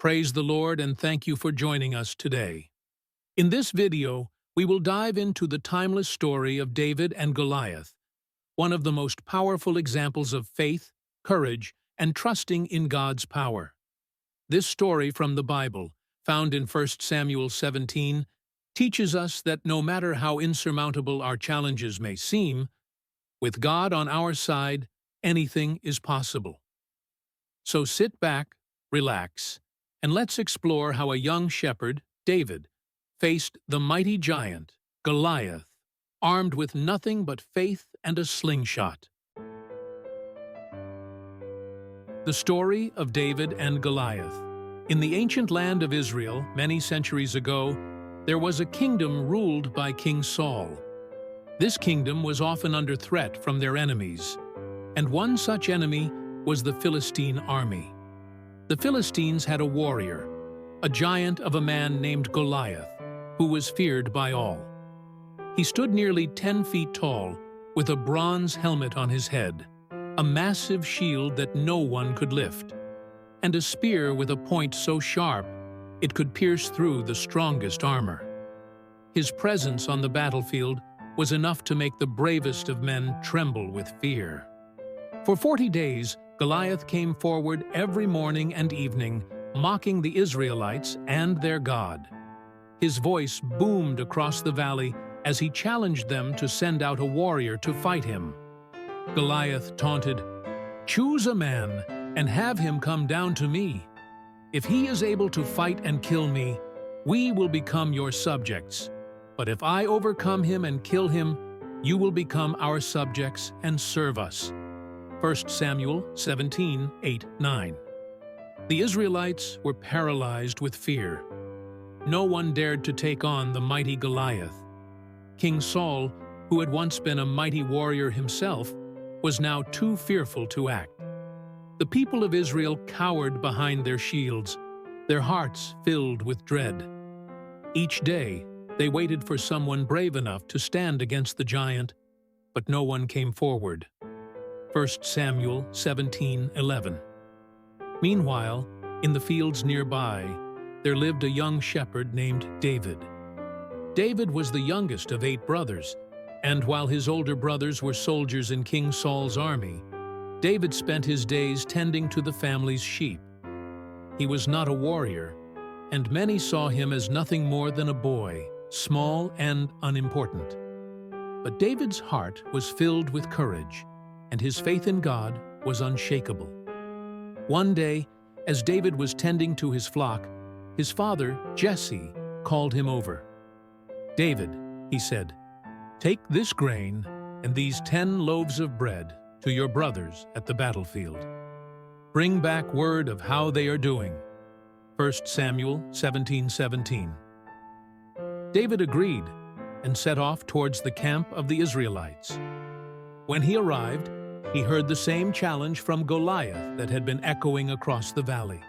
Praise the Lord and thank you for joining us today. In this video, we will dive into the timeless story of David and Goliath, one of the most powerful examples of faith, courage, and trusting in God's power. This story from the Bible, found in 1 Samuel 17, teaches us that no matter how insurmountable our challenges may seem, with God on our side, anything is possible. So sit back, relax, and let's explore how a young shepherd, David, faced the mighty giant, Goliath, armed with nothing but faith and a slingshot. The story of David and Goliath. In the ancient land of Israel, many centuries ago, there was a kingdom ruled by King Saul. This kingdom was often under threat from their enemies, and one such enemy was the Philistine army. The Philistines had a warrior, a giant of a man named Goliath, who was feared by all. He stood nearly 10 feet tall, with a bronze helmet on his head, a massive shield that no one could lift, and a spear with a point so sharp it could pierce through the strongest armor. His presence on the battlefield was enough to make the bravest of men tremble with fear. For 40 days, Goliath came forward every morning and evening, mocking the Israelites and their God. His voice boomed across the valley as he challenged them to send out a warrior to fight him. Goliath taunted, "Choose a man and have him come down to me. If he is able to fight and kill me, we will become your subjects. But if I overcome him and kill him, you will become our subjects and serve us." 1 Samuel 17, 8-9. The Israelites were paralyzed with fear. No one dared to take on the mighty Goliath. King Saul, who had once been a mighty warrior himself, was now too fearful to act. The people of Israel cowered behind their shields, their hearts filled with dread. Each day, they waited for someone brave enough to stand against the giant, but no one came forward. 1 Samuel 17:11. Meanwhile, in the fields nearby, there lived a young shepherd named David. David was the youngest of 8 brothers, and while his older brothers were soldiers in King Saul's army, David spent his days tending to the family's sheep. He was not a warrior, and many saw him as nothing more than a boy, small and unimportant. But David's heart was filled with courage, and his faith in God was unshakable. One day, as David was tending to his flock, his father, Jesse, called him over. "David," he said, "take this grain and these 10 loaves of bread to your brothers at the battlefield. Bring back word of how they are doing." 1 Samuel 17:17. David agreed and set off towards the camp of the Israelites. When he arrived, he heard the same challenge from Goliath that had been echoing across the valley.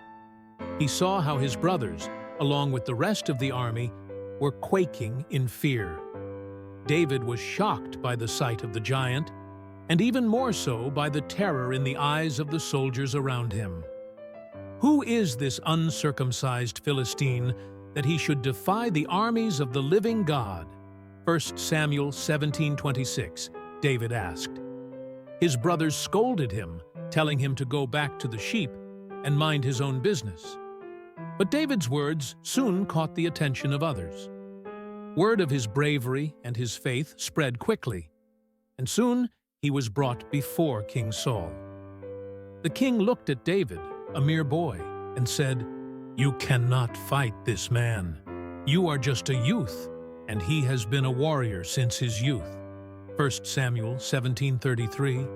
He saw how his brothers, along with the rest of the army, were quaking in fear. David was shocked by the sight of the giant, and even more so by the terror in the eyes of the soldiers around him. Who is this uncircumcised Philistine that he should defy the armies of the living God? 1 Samuel 17:26, David asked. His brothers scolded him, telling him to go back to the sheep and mind his own business. But David's words soon caught the attention of others. Word of his bravery and his faith spread quickly, and soon he was brought before King Saul. The king looked at David, a mere boy, and said, "You cannot fight this man. You are just a youth, and he has been a warrior since his youth." 1 Samuel 17:33.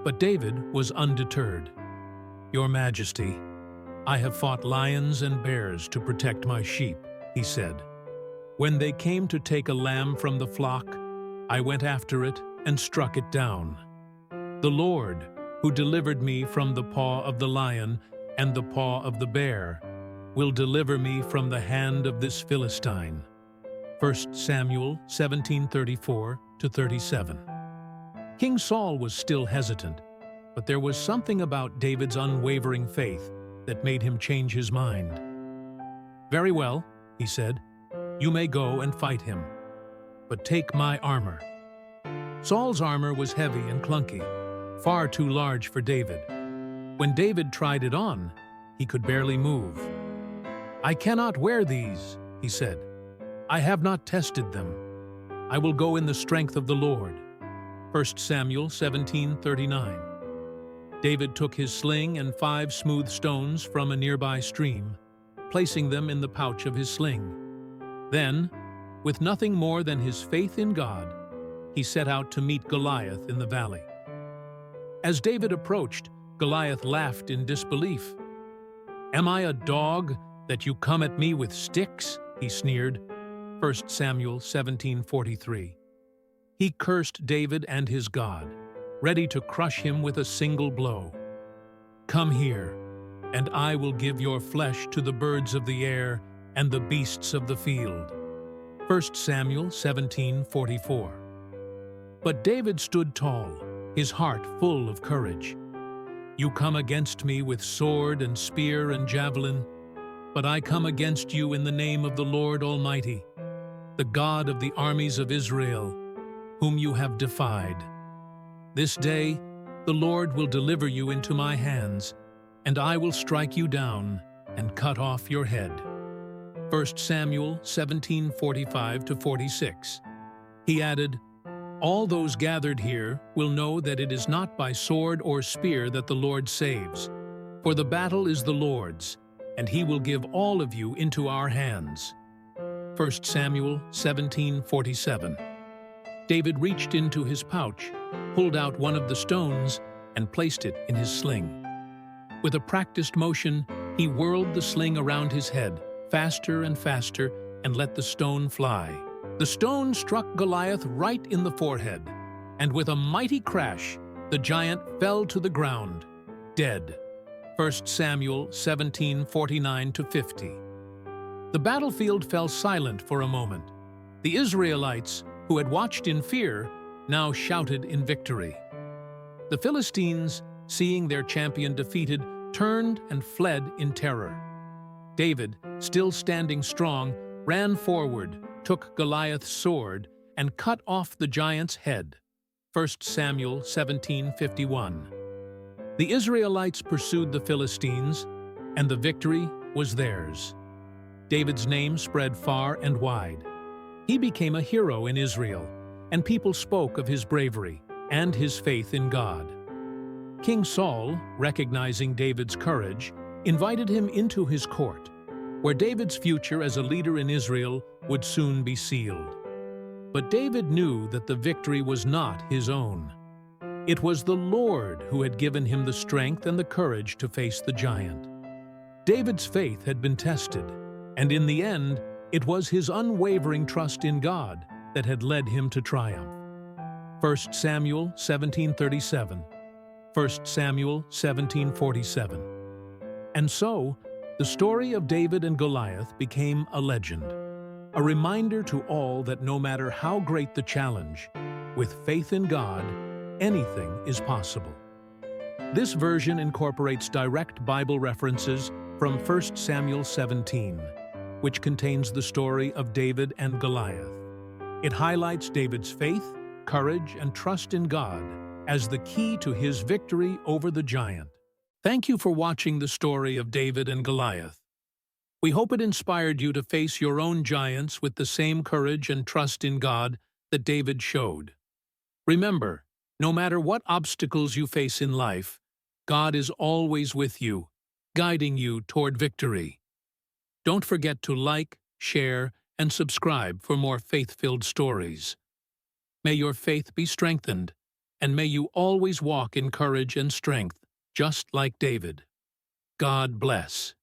But David was undeterred. "Your Majesty, I have fought lions and bears to protect my sheep," he said. "When they came to take a lamb from the flock, I went after it and struck it down. The Lord, who delivered me from the paw of the lion and the paw of the bear, will deliver me from the hand of this Philistine." 1 Samuel 17:34-37. King Saul was still hesitant, but there was something about David's unwavering faith that made him change his mind. "Very well," he said, "you may go and fight him, but take my armor." Saul's armor was heavy and clunky, far too large for David. When David tried it on, he could barely move. "I cannot wear these," he said. "I have not tested them. I will go in the strength of the Lord." 1 Samuel 17:39. David took his sling and 5 smooth stones from a nearby stream, placing them in the pouch of his sling. Then, with nothing more than his faith in God, he set out to meet Goliath in the valley. As David approached, Goliath laughed in disbelief. "Am I a dog that you come at me with sticks?" he sneered. 1 Samuel 17:43. He cursed David and his God, ready to crush him with a single blow. "Come here, and I will give your flesh to the birds of the air and the beasts of the field." 1 Samuel 17:44. But David stood tall, his heart full of courage. "You come against me with sword and spear and javelin, but I come against you in the name of the Lord Almighty, the God of the armies of Israel, whom you have defied. This day the Lord will deliver you into my hands, and I will strike you down and cut off your head." 1 Samuel 17:45-46. He added, "All those gathered here will know that it is not by sword or spear that the Lord saves, for the battle is the Lord's, and he will give all of you into our hands." 1 Samuel 17:47. David reached into his pouch, pulled out one of the stones, and placed it in his sling. With a practiced motion, he whirled the sling around his head, faster and faster, and let the stone fly. The stone struck Goliath right in the forehead, and with a mighty crash, the giant fell to the ground, dead. 1 Samuel 17:49-50. The battlefield fell silent for a moment. The Israelites, who had watched in fear, now shouted in victory. The Philistines, seeing their champion defeated, turned and fled in terror. David, still standing strong, ran forward, took Goliath's sword, and cut off the giant's head. 1 Samuel 17:51. The Israelites pursued the Philistines, and the victory was theirs. David's name spread far and wide. He became a hero in Israel, and people spoke of his bravery and his faith in God. King Saul, recognizing David's courage, invited him into his court, where David's future as a leader in Israel would soon be sealed. But David knew that the victory was not his own. It was the Lord who had given him the strength and the courage to face the giant. David's faith had been tested, and in the end, it was his unwavering trust in God that had led him to triumph. 1 Samuel 17:37, 1 Samuel 17:47. And so, the story of David and Goliath became a legend, a reminder to all that no matter how great the challenge, with faith in God, anything is possible. This version incorporates direct Bible references from 1 Samuel 17, which contains the story of David and Goliath. It highlights David's faith, courage, and trust in God as the key to his victory over the giant. Thank you for watching the story of David and Goliath. We hope it inspired you to face your own giants with the same courage and trust in God that David showed. Remember, no matter what obstacles you face in life, God is always with you, guiding you toward victory. Don't forget to like, share, and subscribe for more faith-filled stories. May your faith be strengthened, and may you always walk in courage and strength, just like David. God bless.